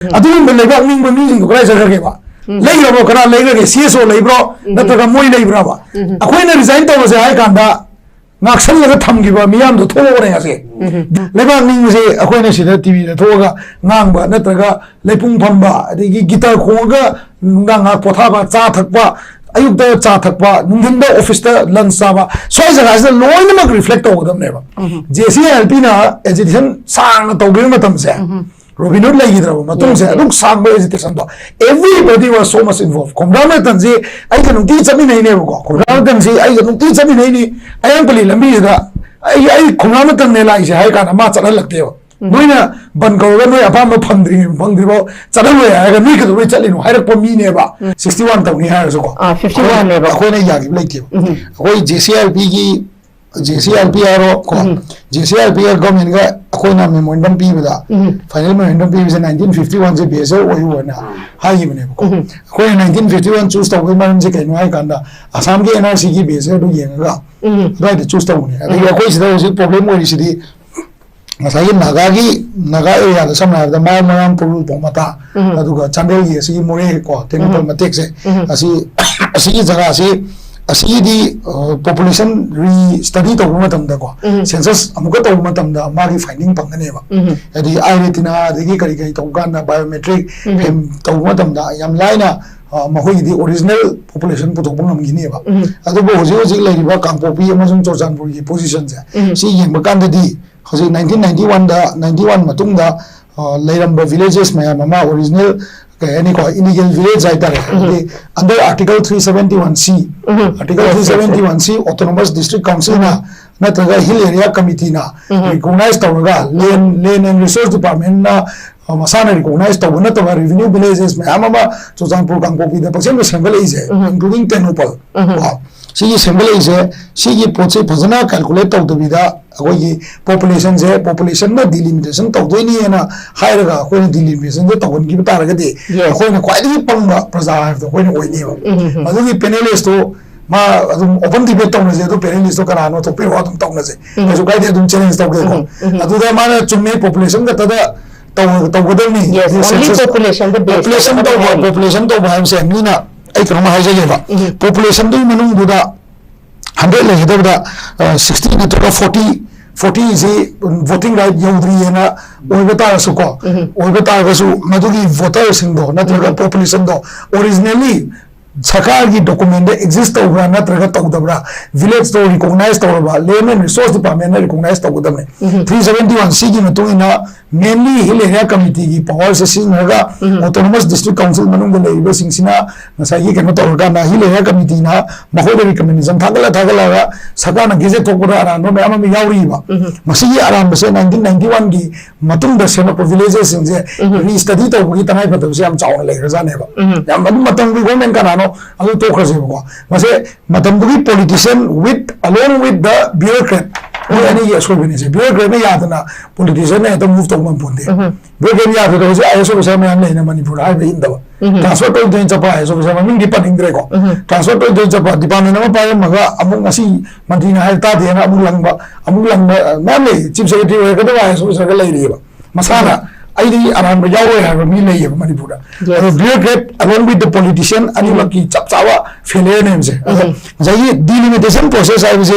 ꯑꯗꯨꯒꯨꯝꯕ ꯂꯩꯕꯥꯛ ꯅꯤꯡꯕ ꯃꯤꯁꯤꯡꯗꯣ ꯀꯗꯥꯏ ꯆꯠꯈ꯭ꯔꯒꯦꯕ ꯂꯩꯈ꯭ꯔꯕꯣ ꯀꯅꯥ ꯂꯩꯈ꯭ꯔꯒꯦ CSO ꯂꯩꯕ꯭ꯔꯣ ꯅꯠꯇ꯭ꯔꯒ ꯃꯣꯏ ꯂꯩꯕ꯭ꯔꯕ ꯑꯩꯈꯣꯏꯅ ꯔꯤꯖꯥꯏꯟ ꯇꯧꯕꯁꯦ ꯍꯥꯏ ꯀꯥꯟꯗ ꯉꯥꯛꯁꯜꯂꯒ ꯊꯝꯈꯤꯕ ꯃꯤꯌꯥꯝꯗꯣ ꯊꯣꯛꯑꯕꯅꯦ ꯉꯁꯤ ꯂꯩꯕꯥꯛ ꯅꯤꯡꯕꯁꯦ ꯑꯩꯈꯣꯏꯅ ꯁꯤꯗ ꯇꯤꯚꯤꯗ ꯊꯣꯛꯑꯒ ꯉꯥꯡꯕ ꯅꯠꯇ꯭ꯔꯒ ꯂꯩꯄꯨꯡ ꯐꯝꯕ ꯑꯗꯒꯤ ꯒꯤꯇꯔ ꯈꯣꯡꯉꯒ ꯅꯨꯡꯗꯥꯡ ꯉꯥꯏꯍꯥꯛ ꯄꯣꯊꯥꯕ ꯆꯥ ꯊꯛꯄ ꯑꯌꯨꯛꯇ ꯆꯥ ꯊꯛꯄ ꯅꯨꯡꯊꯤꯟꯗ ꯑꯣꯐꯤꯁꯇ ꯂꯟꯆ ꯆꯥꯕ ꯁ꯭ꯋꯥꯏ ꯖꯒꯥꯁꯤꯗ ꯂꯣꯏꯅꯃꯛ ꯔꯤꯐ꯭ꯂꯦꯛ ꯇꯧꯒꯗꯕꯅꯦꯕ JCLPꯅ ꯑꯦꯖꯤꯇꯦꯁꯟ ꯁꯥꯡꯅ ꯇꯧꯈꯤꯕ ꯃꯇꯝꯁꯦ Robinhood legidrabo matungse adum sangba hesitation do everybody was so much involved komrama tanji ai ga nungti chami nei ne ko komrama tanji ai ga nungti chami nei ni ayang pali lambi da ai komrama tan ne lai se hai kana ma chana lakte ba noina ban ko ga noi apa ma phangdri bo chana lo ya ga mi ka do chali no hairak po mi ne ba 61 tawni ha so ko 51 ne ba ko ne ya gi like ko JCLP gi JCLP aro ko JCLP government ga akoina memorandum pibada final memorandum pibise 1951 je base oi wona hayi bane ko akoina 1951 choose taw maram je kaino ai kanda Assam ge NRC gi base do yenga right choose taw ne adi akoi sida hosi problem oi sidi ngasai naga area da samna da maram puru pomata aduga chandel gi si more ko technical matek se asi jaga asi di population re-study to matamda ko census amuka to matamda magi finding pangane ba adi iritina degi kari to ganna biometric to matamda yam laina mahoi di original population putok bangam gini ba adu bo hoji leriba kangpopi amasung chorjanpur gi position ja si yengba kanda di hoji 1991 da 91 matungda leiramba villages maya mama original any illegal village under Article 371C. Article 371C Autonomous District Council na nataga Hill Area Committee na recognized tawga Land and Resource Department na masana recognized tawga nataga revenue villages may amama Chorjanpur Kangpopi da paksem assembly is including Tenupal. Sigi assembly is sigi poche phajana calculate tawdabida akogi population je population na delimitation tawdoi na hairaga akoina delimitation de tawon gi taraga de akoina kwaidi pangba praja ha to akoina oini ba adugi panelist to ma adum open debate tawna je to panelist to karano to pero adum tawna je aso kwaidi adum challenge tawge ko aduda mana chumme population ga tada tawgadani population to ba se mina ai kama haje ba population do manung buda 100 le heda 60 natoka 40 is voting right yaudri na oibata suko oibata gasu madugi voters indo natoka population do originally Sakar ki document exist over natraga tawdabra village to recognize tawba land and resource department recognize tawdabne 371 C gi matungina mainly hill area committee gi power session naga autonomous district council manung le ibe singsina nasai gi keno tawga na hill area committee na mahode recommendation thagala ga sakana geze tokura ara no me ama mi yauri ba masi aram base 1991 gi matung da sena villages singje re study tawgi tanai phatab se am chaw le rajane ba yam matang gi government kana alu to khase ko mase matambugi politician along with the bureaucrat any yes ko bine se bureaucrat ne yadna politician ne to move to man ponde bureaucrat ya to se ayo so me an ne manipur ai be inda transfer to den chapa ayo so me min department dre ko transfer to den chapa department ma pa maga amung asi mantina hai ta de na amung lang male chief secretary ko da ayo so ga lai ri ba masana aidi aram yawo ya mi lei manipura bureaucrat along with the politician anima ki chapchawa failure names jai delimitation process I was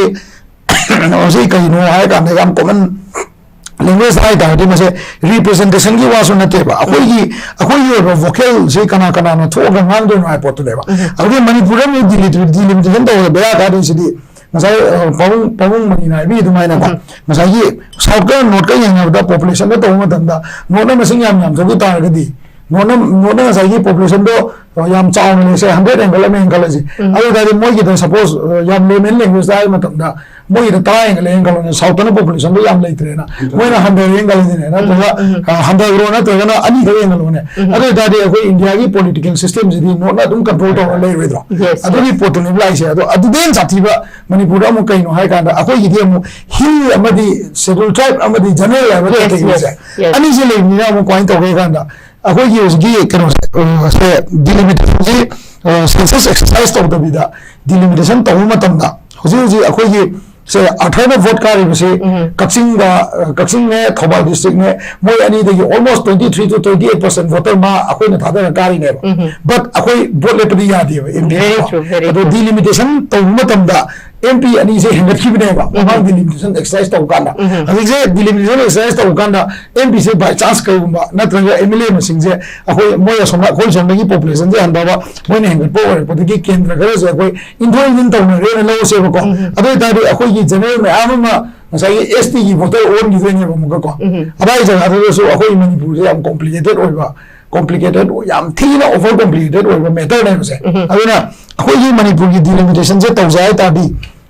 no sei kai no hai ka ne am common language ai da de mase representation ki wasu na te ba akoi vocal sei kana no thoga ngang do na pot de ba agi manipura me delimitation do be ka do sidi masai pawung manina bi dumai na ba masai gi southern note ka yang da population da to ma danda no na masing yam so ta ga di no na sai gi population do yam chaw ne se 100 angle me angle ji ai da di moi gi da suppose yam le men language da ma tam da moi da ta angle ne southern population do yam le tre na moi na 100 angle ne na to 100 ro na to na ani ga angle ne ai da di ko India gi political system ji no na dum control to le re do adu gi pot ne lai se adu den sati ba manipur amu kai no hai ka da akoi gi mu hill amadi scheduled tribe amadi general level ke ge ani je le ni na mu point to ge ka da akoi gi usgi kano se delimitation ji census exercise to da bida delimitation to ma tam da hoji akoi gi से अठारह vote कारी बसे कक्सिंग ने Thoubal district ने मोय अनि दगी almost 23 to 28% voter मा अखोय न थादा कारी ने बट अखोय वोट लेपदी यादे एमपी तो डिलिमिटेशन तो मतमदा एमपी अनि से हेंगत खिबनेबा मांग डिलिमिटेशन एक्सरसाइज तो कांदा अभी से डिलिमिटेशन एक्सरसाइज तो कांदा एमपी से बाय चांस करूंबा नत्रंगा एमएलए मसिंग से अखोय मोय सोना खोल सोनगी पॉपुलेशन से हनबाबा मोय ने हेंगत पोवर पदगी केंद्र करे से अखोय इंथोय दिन तो रे लो से को अदो तादि अखोय की जनरल में आमा नसाई एसटी की वोटर ओन की देने बमुगा को अबाई जगह तो सो अखोय मणिपुर से हम complicated होइबा complicated yam thina over complicated over matter ne se aduna akhoi gi manipur gi delimitation je tawjai ta di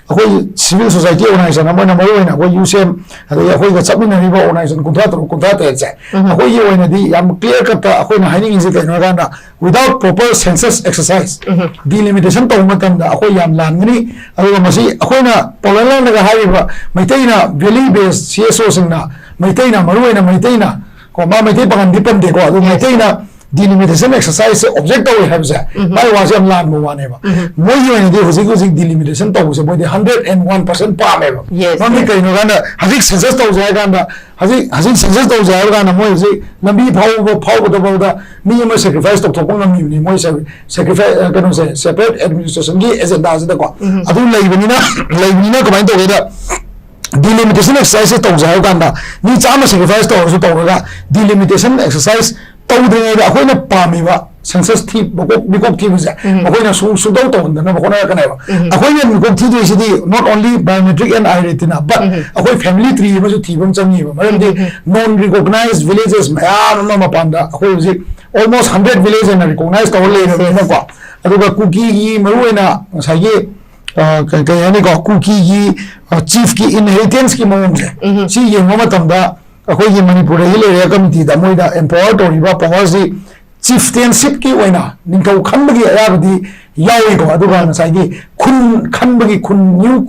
akhoi civil society organization amana mai oina akhoi UCM adu akhoi ga chapina riba organization kunta te che akhoi gi oina di yam clear cut akhoi na hiding is ke no ga without proper census exercise delimitation to matam da akhoi yam langni adu masi akhoi na polala ga hariba maitaina valley based CSO singna maitaina maru oina maitaina को मा मैथे बगन दिपन देखो अदु मैथेना delimitation exercise से object तो है बसे my वासे हम लान मोवाने बा मोय योने दे हुजिक हुजिक डिलिमिटेशन तो से मोय 101% पामे बा नमी कइनो गाना हजिक सेंसस तो जाय गाना हजिक सेंसस तो जाय गाना मोय हुजिक नबी फाव तो बदा मी म सैक्रिफाइस तो थोपन नमी नि मोय सैक्रिफाइस कनो से सेपरेट एडमिनिस्ट्रेशन की एजेंडा से को अदु लेबनिना कमाइन तो गेदा delimitation exercise to जाय गांदा नि चाम sacrifice तो तौरगा delimitation exercise तौद्रे दा अखोइना पामीबा census थी बिकोक थी बजे अखोइना सुदौ तो हन्दना बखोना कनाइबा अखोइना बिकोक थी देसिदी not only biometric and identity but अखोइ family tree मजु थीबम चंगीबा मरमदि non recognized villages मयाम नमा पांदा अखोइ जि almost 100 villages and recognized तो लेना ना को अदुगा कुकी की मरुइना सागे कहीं को कुकी की चीफ की इनहेरिटेंस की मौम से सी ये मतमदा अखोई की मणिपुर ही ले कमिटी दा मोइदा एम्पावर तोरिबा पावर से chieftainship की ओइना निंकौ खंबगी अयाबदी यावी को अदुगा नसाइगी खुन खंबगी खुन न्यू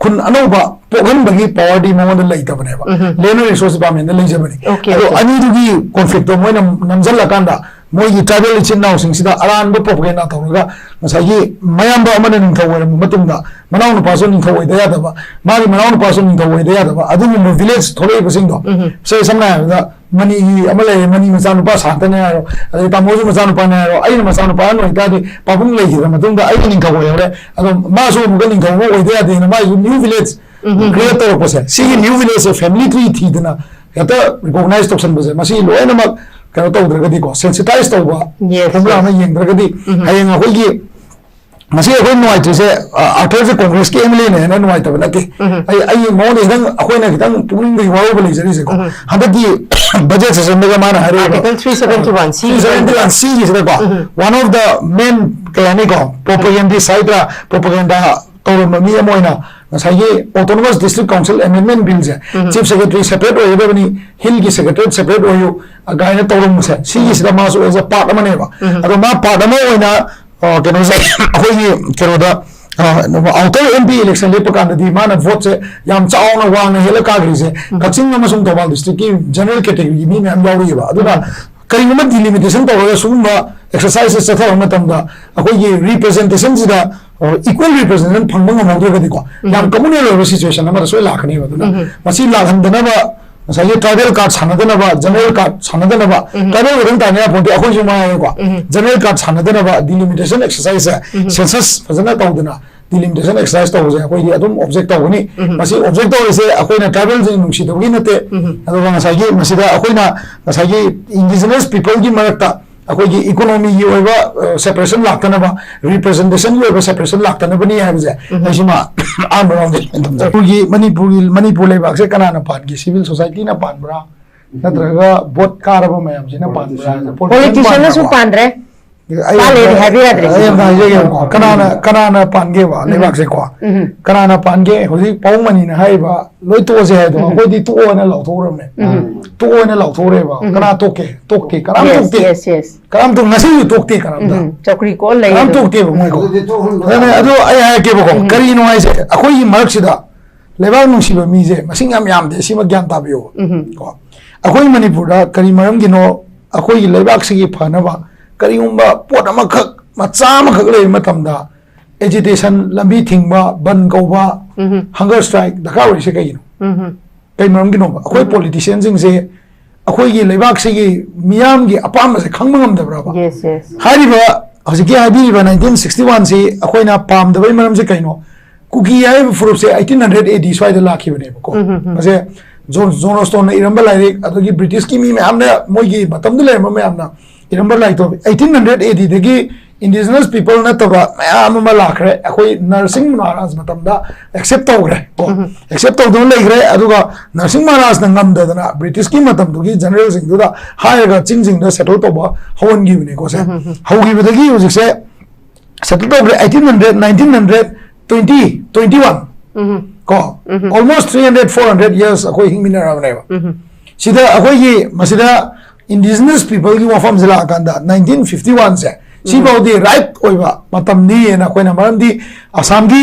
खुन अनोबा पोगनबगी पावर दी मोंद लैतबनेबा लेनो रिसोर्स पामेन लैजबनी अदो अनिदुगी कॉन्फ्लिक्ट तो मोइना नमजल कांदा मोई ट्राइबल इचिनाउ सिंगसिदा अरान बो प्रोपेगेंडा तौरगा नसाइगी मयाम बा अमन निंथौ वरम मतुंदा मनाउ न पासो निंथौ वैदा यादबा मागी मनाउ न पासो निंथौ वैदा यादबा अदुगु विलेज थोरे बसिंगदो से समना दा मनी अमले मनी मचानु पा सातने आरो अदे तामोजु मचानु पा ने आरो आई मचानु पा नो इतादि पाबुंग लेखिदा मतुंदा आई निंथौ वैरे अदो मासो मुग निंथौ वैदा यादे न माई न्यू विलेज क्रिएट तौर पसे सी न्यू विलेज से फैमिली ट्री थीदना याता रिकॉग्नाइज तोक्सन बजे मसी लोयनमक कनो तौद्रगदी को सेंसिटाइज तौबा हमरा में येंद्रगदी हायेंग अखोइगी मसी अखोइ नोइट्रि से आफ्टर से कांग्रेस के एमएलए ने न नोइट तब नके आई मोन इदंग अखोइना खितंग पुनिंग दि वाव बलि जरी से को हदकी बजट सेशन में माना हरे article 371 C is the one of the main कयानी को प्रोपेगेंडा साइड प्रोपेगेंडा तौर ममी अमोइना नसाइगे autonomous district council amendment bill से चीफ सेक्रेटरी सेपरेट होयबनी हिल की सेक्रेटरी सेपरेट होयो गायना तौरम से सी सिदा मासो एज अ पार्ट अमनेबा अदो मा पार्ट अम होइना केनो से अखोइगे केरोदा आउटर एमपी इलेक्शन लेप कांददी माना वोट से याम चावना वांग हेला कागरी से कचिंग अमसुम तोबाल डिस्ट्रिक्ट की जनरल कैटेगरी मी मैम यावरीबा अदुना करिगुम डिलिमिटेशन तौरगा सुंबा एक्सरसाइज चथर मतमदा अखोइगे रिप्रेजेंटेशन सिदा इक्वल रिप्रेजेंटेशन फंगबंग मौद्रगदी को याम कम्युनल ओवर सिचुएशन अमर सोय लाखनी बदुना मसी लाखनदनबा सही ट्राइबल कार्ड सानदनबा जनरल कार्ड सानदनबा ट्राइबल वरन ताने पोंटे अखोइ जुमा को जनरल कार्ड सानदनबा डिलिमिटेशन एक्सरसाइज सेंसस फजना तौदना डिलिमिटेशन एक्सरसाइज तौजे अखोइ अदुम ऑब्जेक्ट तौगनी मसी ऑब्जेक्ट तौसे अखोइना ट्राइबल जे नुंसी तौगी नते अदुगा मसागी मसिदा अखोइना मसागी इंडिजिनस पीपल की मरकता अखोइगी इकोनॉमी की ओइबा सेपरेशन लाक्तनबा रिप्रेजेंटेशन की ओइबा सेपरेशन लाक्तनबनी हाबजे नसिमा आमराउंड अखोइगी मणिपुर लेबाक से कनाना पानगी सिविल सोसाइटी ना पानब्रा नत्रगा वोट कारबा मयाम से ना पानब्रा पॉलिटिशियन सु पानद्रे पाले हैवी आद्रे कनाना पानगे वा लेबाक से को कनाना पानगे होजि पाउमनी ना हाइबा लोय तोजे है तो कोई दी तो ना लाउथोरमे तो ना लाउथोरेबा कना तोके कराम तोके यस कराम तो नसी तोके कराम दा चौकरी को ले कराम तोके मोय को ने अदो आई हाय के बको करी नो हाइसे अखोई मरक सिदा लेबाक नुसिबा मीजे मसिंग याम दे सिमा ज्ञान ताबियो को अखोई मणिपुर दा करी मरम गिनो अखोई लेबाक सिगी फनबा करीगुम्बा पोट अमखक मचा अमखक ले मतमदा एजिटेशन लंबी थिंगबा बन कौबा हंगर स्ट्राइक दरकार होइसे कइनो कई मरम गिनो अखोई पॉलिटिशियन सिंग से अखोई गी लेबाक से गी मियाम गी अपाम से खंग ngam yes yes हारिबा हजिके हाबिबा 1961 से अखोइना पाम दबै मरम से कइनो कुकी आइ फ्रुप से 1800 AD स्वाइद लाखिबने को मसे जोनोस्टोन इरंबा लाइक अदगी ब्रिटिश की मी हमने मोगी मतम दले हमना इरंबा लाइक तो 1800 AD दगी indigenous people na taba mayam ma lakre akoi nursing maharaj matam da accept tawre ko accept taw don legre aduga nursing maharaj na ngam da na british ki matam du gi general sing du da hire ga ching da settle to ba hon gi ne ko se how gi da gi use se settle to 1800 1900 20 21 ko almost 300 400 years akoi hing minara ba ne sida akoi gi masida indigenous people gi wafam zila kanda 1951 se सिबाउदी right ओइबा मतमनी एना कोइना मरमदी असम की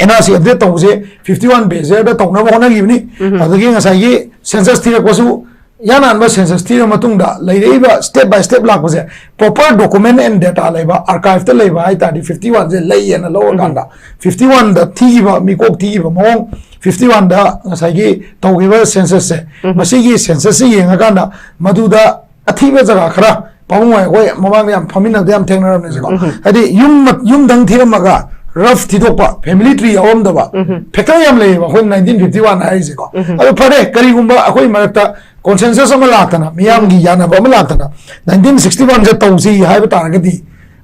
NRC update तौसे 51 badger दा तौना होना गिबनी अदगी ngसाई census थी कोसु याना अनबा census थी मतुंगदा लैरेबा step by step लाकबसे proper document and data लेबा आर्काइव त लेबा आई तादी 51 जे लैयना लो गांदा 51 दा थीबा मिकोक थीबा मोंग 51 दा ngसाई तौगिबा सेंसस से मसीगी सेंसस से येंगा गांदा मदुदा अथीबा जगह खरा पामुंग है ममांग याम फमिना याम थेंगनरम नेसेको हदि युम दंग थिरमगा रफ थिदोपा फैमिली ट्री अवम दबा फैक्टर याम लेबा कोइ 1951 हाइजेको अबे फरे करिगुंबा अखोइ मरक्ता कंसेंसस अमा लातना मियाम गी यानबा अमा लातना 1961 जे तौसी हाइबा तारगदि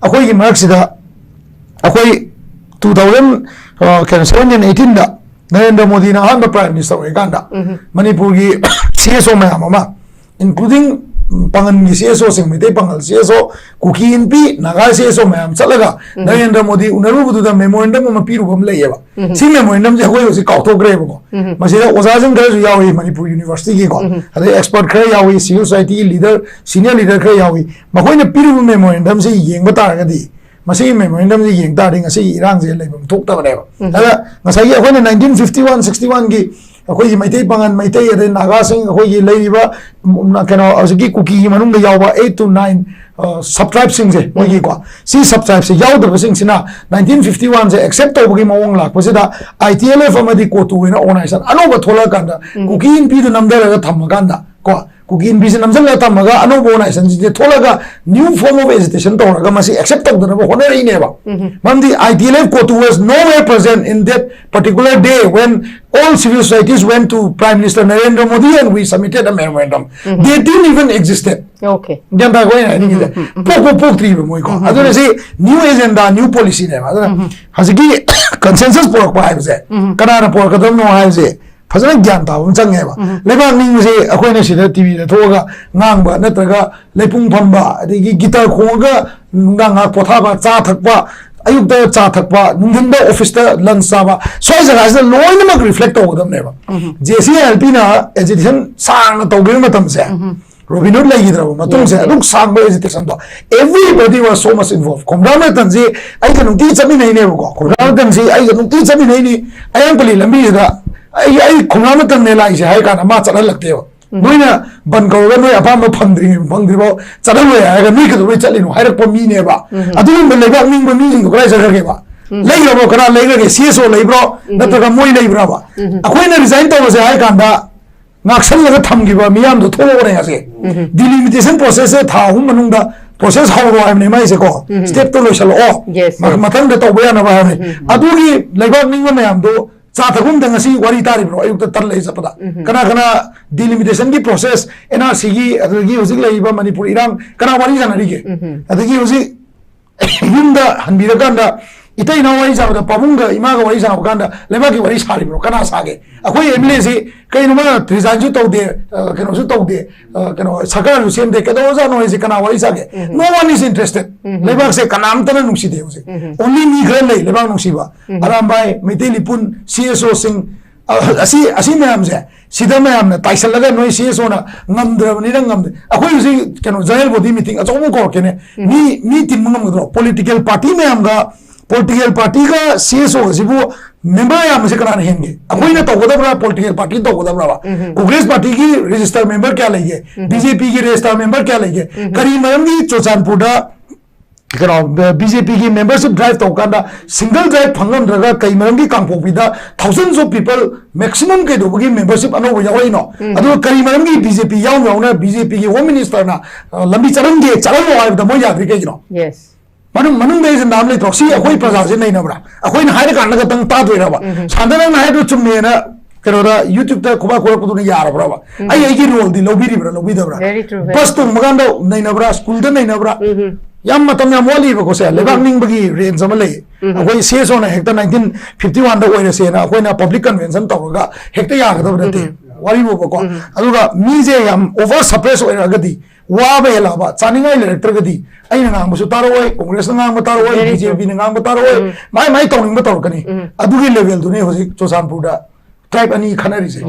अखोइ गी मरक्सिदा अखोइ 2017-18 दा नरेंद्र मोदी ना हन प्राइम मिनिस्टर ओइगांदा मणिपुर गी सीएसओ मयाम अमा इंक्लूडिंग पंगन की CSO Singh Meitei Pangal CSO Kuki Inpi Naga CSO मैम चलगा नरेंद्र मोदी उनरुबुदुदा मेमोरेंडम म पिरुबम लेयेबा सी मेमोरेंडम जे होय होसी काउथोग्रेबको मसिदा ओजाजन खरजु यावी मणिपुर यूनिवर्सिटी की को अदे एक्सपर्ट खर यावी civil society leader senior leader खर यावी मखोइना पिरुबम मेमोरेंडम से येंग तारगदी मसी मेमोरेंडम से येंग तारिंग असी इरांग जे लेबम थोक्तबनेबा अदा ngसाई अखोइना 1951 61 की अखोई मैतै पंगन मैतै अदे नागा सिंह अखोई लेरिबा कनो अजगी कुकी मनुंग दा यावबा 8 to 9 सब ट्राइब सिंह से मोगी को सी सब ट्राइब से यावदब सिंह सिना 1951 से एक्सेप्ट तौबगी मवंग लाकपसिदा आईटीएलएफ अमदी कोतु वेना ऑर्गनाइजेशन अनोबा थोला कांदा कुकी इन पी दु नमदरगा थमगांदा को कुकी इन पी से नमजल थमगा अनोबा ऑर्गनाइजेशन जे थोलागा न्यू फॉर्म ऑफ एजिटेशन तौरगा मसी एक्सेप्ट तौदनबा होनरइनेबा ममदी आईटीएलएफ कोतु was nowhere present in that particular day when all civil societies went to Prime Minister Narendra Modi and we submitted a memorandum. They didn't even existed. Okay. Jamba ko na ni de. Pok tribe mo ko. Aduna si new agenda, new policy ne. Aduna hasigi consensus pork pa hai se. Kana na pork kadam no hai se. फजन ज्ञान ताबम चंगेबा लेबाक निंगसे अखोइना सिदा TV दा थोगा ngang नत्रगा लेपुंग फंबा अदगी guitar खोगा नुंगा पोथाबा चा थकबा अयुक्ता चा थकबा नुंगिंदा office दा lunch चाबा सोय जगासे लोइनमक reflect तौगदमनेबा जेसीएलपी ना education सांग तौगे मतम से रोबिनोड लागिद्रबो मतम से अदुक सांग एजुकेशन तो everybody was so much involve कोमराम तंजे आई का नुंती चमी नहीं नेबो कोमराम तंजे आई का नुंती चमी नहीं नि आयम पली लंबी दा आई खुमाम तंग ने लाइसे हाय का मा चला लगते हो नोइना बन कौगा नोइ अपाम फंद्रिबो चललो यागा नी कदो चलिनो हायरक मी नेबा अदुम लेबा मिंग मी जिंग क्राइ जगेबा लेग्रबो कना लेग्रगे सीएसओ लेब्रो नतगा मोइ लेब्राबा अखोइना रिजाइन तौबसे हाय कांदा नाक्सन लगा थमगिबा मियाम दो थोलोरे यासे डिलिमिटेशन प्रोसेस से था हु मनुंगा प्रोसेस हाउरो आइम ने माइसे को स्टेप तो लोशलो मथंग दे तौबया ना बा अदुगी लेबा मिंग मयाम दो चाथगुम दंगसी वारी तारिब्रो अयुक्त तरले जपदा कना कना डिलिमिटेशन की प्रोसेस एनआरसी की अदगी हुजिक लेबा मणिपुर इरांग कना वारी जानरिगे अदगी हुजि युमदा हनबिरगंदा इतै ना वारी जाबदा पाबुंगा इमागा वारी जाबगांदा लेबा की वारी सारिब्रो कना सागे अखोय एमएलए से कइनुमा रिजाइन तौदे कनो तौदे कनो सरकार सेमदे कदो जानो है कना वारी सागे नो वन इज इंटरेस्टेड लेबा से कनाम तना नुसिदे हुजि ओनली मी ग्रे ले लेबा नुसिबा अरामबाई मितेली पुन सीएसओ सिंह असी मैम से सिदा मैम ने टाइसल लगा नोई सीएसओ ना ngамद्रबनि ngамदे अखोय हुजि कनो जनरल बॉडी मीटिंग अचोम को केने मी टीम ngамद्रो पॉलिटिकल पार्टी मैम गा पॉलिटिकल पार्टी का सीएसओ जिबो मेंबर या मुझे कराने हेंगे अखोई ना तौगदबरा पॉलिटिकल पार्टी तौगदबरा कांग्रेस पार्टी की रजिस्टर मेंबर क्या लेगे बीजेपी की रजिस्टर मेंबर क्या लेगे करी मरम की चोचानपुर BJP की membership drive तो कांदा single drive फंगम रगा कई मरम की कांपोपीदा thousands of people maximum के दो बगी membership अनो वो यावरी नो अदो कई मरम की BJP याव ना BJP की home minister ना लंबी चरण वो आये बता याद रखे जिनो yes मनung दे नाम ले तो सी अकोई प्रजा से नहीं नबरा अकोई ना हाइड कांड का तंग ताद वेरा बा सांदना ना हाइड चुम्मे ना करोरा YouTube तक खुबा खुबा कुछ नहीं यार बरा बा आई की रोल दी लोबी रिबरा लोबी दबरा बस तो मगांडो नहीं नबरा स्कूल तो नहीं नबरा याम मतम याम वाली बको से लेबाक निंग बगी रेंज अमा ले अकोई सेस ओना हेक्टा 1951 दा ओइरे से ना अकोई ना पब्लिक कन्वेंशन तौरगा हेक्टा यागदब नते वारी बो बको अदुगा मीजे याम ओवर सप्रेस ओइरगदी वाबे लाबा चानिंगाई लेरक्टरगदी अइना नांगबसु तारोय कांग्रेस नांगब तारोय बीजेपी नांगब तारोय माई तौनिंग तौरकनी अदुगी लेवल दुने होजिक चोसानपुरदा ट्राइब अनि खनरी से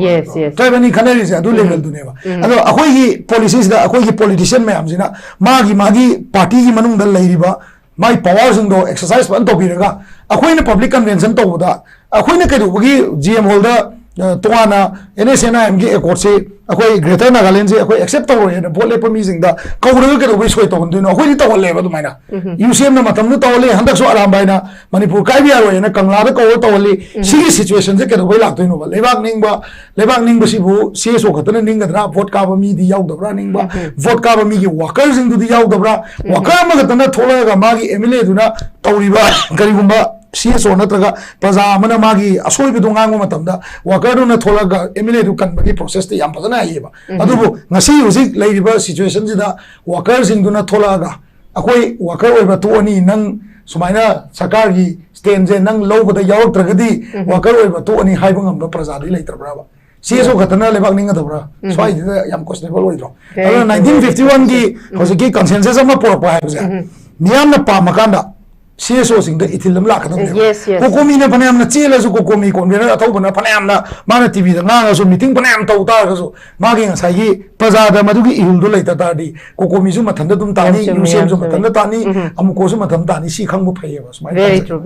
ट्राइब अनि खनरी से अदु लेवल दुनेबा अदो अखोई की पॉलिसीज दा अखोई की पॉलिटिशियन मैम जिना मागी पार्टी की मनुंग दा लैरिबा माई पावर सिंदो एक्सरसाइज पन तो बिरगा अखोई ने पब्लिक कन्वेंशन तो होदा अखोई ने कदुबगी जीएम हॉल दा तोना NSNIM की एकॉर्ड से अखोई ग्रेटर नागालैंड से अखोई एक्सेप्ट तौर है बोले पमी सिंग दा कौरग के दोबे सोय तौन अखोई तौले बा दुमाइना UCM ना मतम तौले हंदक सो आराम बाइना मणिपुर काय भी आरो ना कंगला दा कौर तौले सिगी सिचुएशन से के दोबे लागतोइनो बा लेबाक निंग बसिबु सेसो खतन निंगदरा वोट का बमी दी याउदबरा निंगबा वोट का बमी की वर्कर्स सिंग दुदी याउदबरा वर्कर मगतना थोलगा मागी MLA दुना तौरिबा करिगुंबा CSO नत्रगा प्रजा मन मागी असोय बिदु ngang मतमदा वर्कर दुना थोलगा MLA दु कनबगी प्रोसेस ते याम फजना आइबा अदुबु ngasi हुजिक लैरिबा सिचुएशन जिदा वर्कर सिंग दुना थोलगा अखोई वर्कर ओइबा तोनी नंग सुमाइना सरकार की स्टैंड जे नंग लौबदा यावत्रगदी वर्कर ओइबा तोनी हाइबा ngamba प्रजा दी लैत्रब्राबा CSO खतना लेबाक निंग दबरा स्वाइ दिदा याम क्वेश्चनेबल ओइद्रो 1951 की होजिकी कंसेंसस अमा पोरपा हाइबजे मियाम न पामकांदा CSO सिंग द इथिलम लाखदम कोकोमी ने फने हमना चेलसु कोकोमी कोनवेनर अथौबना फने हमना माना टीवी दा ngangasu मीटिंग फने हम तौतारसु मागे ngसाई प्रजा दा मदुगी इहुल दो लैता तादी कोकोमी सु मथन दुम तानी UCM सु मथन तानी अमुको सु मथन तानी सी खंगबु फैयबा very true